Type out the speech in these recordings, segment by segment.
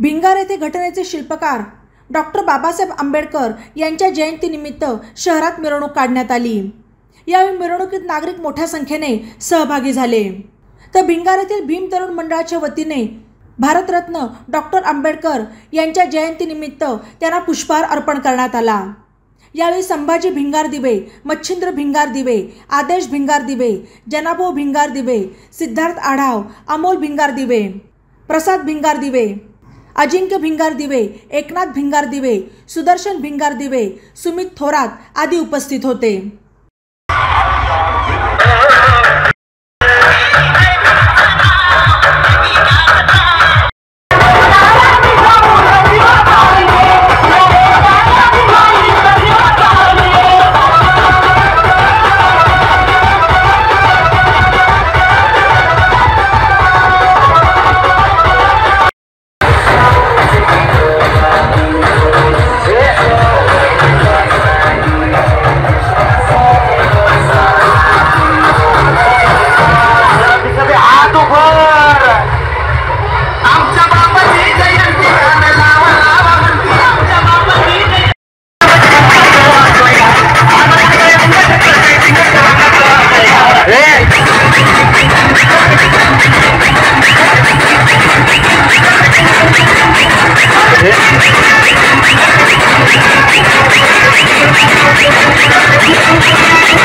भिंगार येथे घटनेचे शिल्पकार डॉक्टर बाबासाहेब आंबेडकर यांच्या जयंतीनिमित्त शहरात मिरवणूक काढण्यात आली। यावेळी मिरवणुकीत नागरिक मोठ्या संख्येने सहभागी झाले। तर भिंगार येथील भीम तरुण मंडळाच्या वतीने भारतरत्न डॉक्टर आंबेडकर यांच्या जयंतीनिमित्त त्यांना पुष्पहार अर्पण करण्यात आला। यावेळी संभाजी भिंगार दिवे, मच्छिंद्र भिंगार दिवे, आदेश भिंगार दिवे, जनाभाऊ भिंगार दिवे, सिद्धार्थ आढाव, अमोल भिंगार दिवे, प्रसाद भिंगार दिवे, अजिंक्य भिंगार दिवे, एकनाथ भिंगार दिवे, सुदर्शन भिंगार दिवे, सुमित थोरात आदी उपस्थित होते।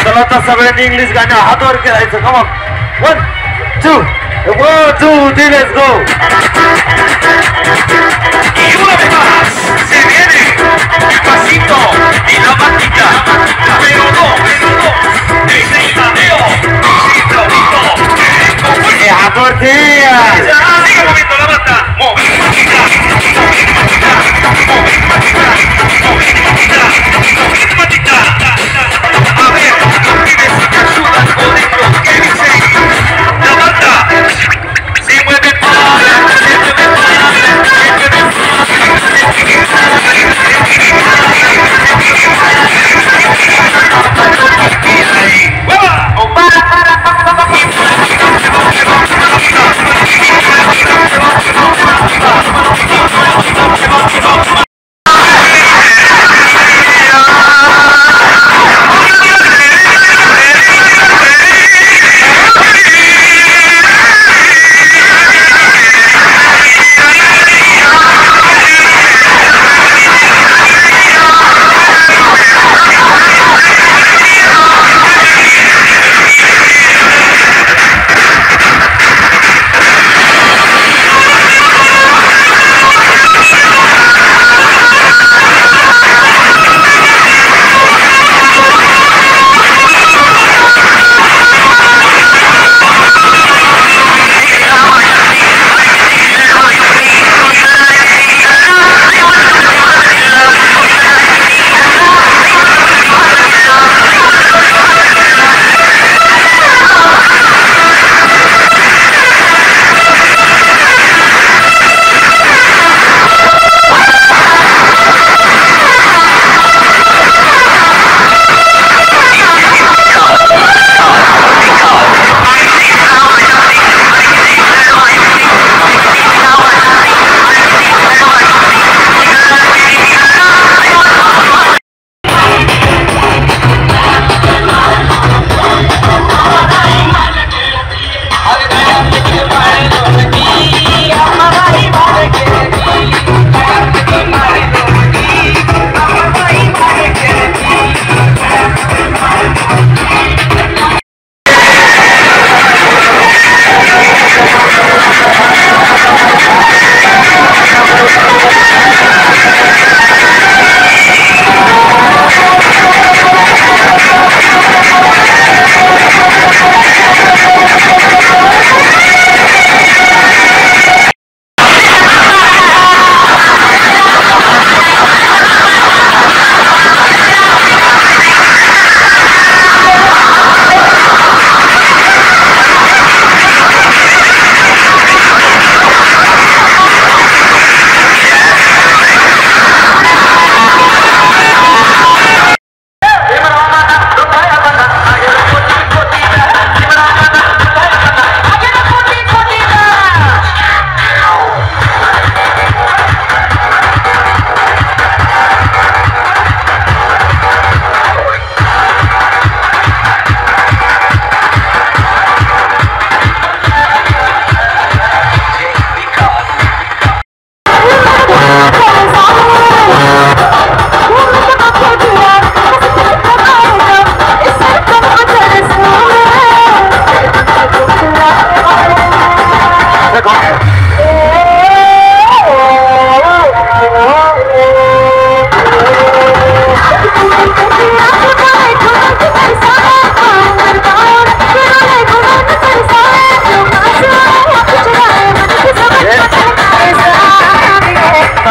चला सगळ्यांनी इंग्लिश गाणं हात वर करायचं। Come on 1 2 1 2 3 let's go. Y una vez más se viene el pasito y la máquina, pero no, es el tadeo, हात वरती sigue moviendo la banda, a ver, los pibes si te ayudan con esto que dice la banda, se mueve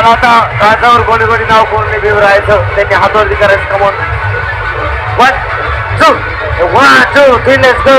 आता राजावर कोणी कोणी नाव कोणी बिव राहायचं त्यांनी हातवरती करायचं. Come on 1 2 3 let's go.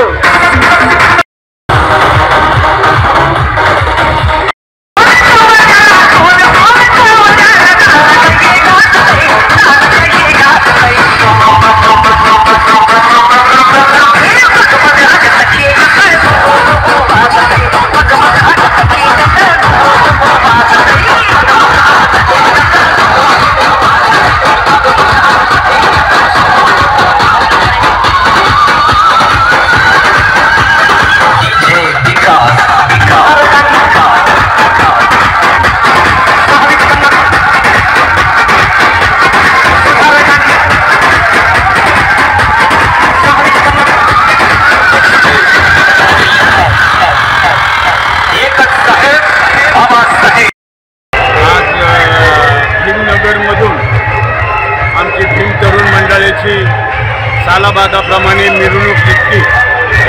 सालाबादाप्रमाणे मिरवणूक निघते.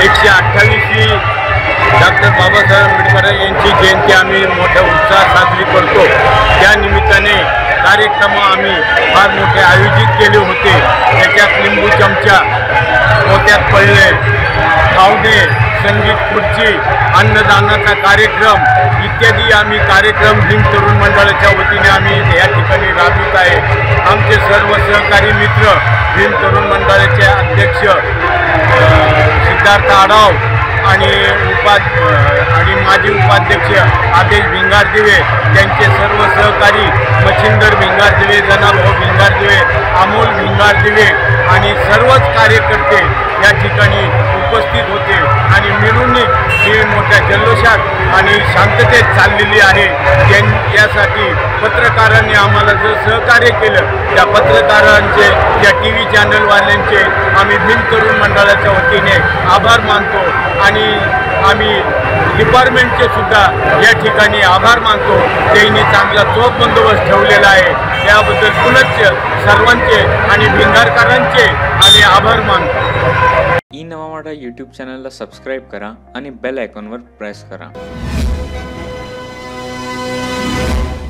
128वी डॉक्टर बाबासाहेब आंबेडकर यांची जयंती आम्ही मोठ्या उत्साहात साजरी करतो. त्या निमित्ताने कार्यक्रम आम्ही फार मोठे आयोजित केले होते. त्याच्यात लिंबू चमचा, मोत्यात पडले, धावणे, संगीत खुर्ची, अन्नदानाचा कार्यक्रम इत्यादी आम्ही कार्यक्रम भीम तरुण मंडळाच्या वतीने आम्ही या ठिकाणी राबवित आहे. आमचे सर्व सहकारी मित्र भीम तरुण मंडळाचे अध्यक्ष सिद्धार्थ आढाव आणि माजी उपाध्यक्ष आदेश भिंगारदिवे, त्यांचे सर्व सहकारी मच्छिंदर भिंगारदिवे, जनाभाऊ भिंगारदिवे, अमोल भिंगारदिवे आणि सर्वच कार्यकर्ते या ठिकाणी उपस्थित होते. आणि मिरवणूक ही मोठ्या जल्लोषात आणि शांततेत चाललेली आहे. यासाठी पत्रकारांनी आम्हाला जर सहकार्य केलं त्या पत्रकारांचे, त्या TV चॅनलवाल्यांचे आम्ही भीम तरुण मंडळाच्या वतीने आभार मानतो. आणि आम्ही डिपार्टमेंटचे सुद्धा या ठिकाणी आभार मानतो. त्यांनी चांगला चोख बंदोबस्त ठेवलेला आहे. त्याबद्दल पुनश्च सर्वांचे आणि भिंगारकरांचे आम्ही आभार मानतो. ई नवा मराठा यूट्यूब चॅनलला सबस्क्राईब करा आणि बेल आयकॉनवर प्रेस करा.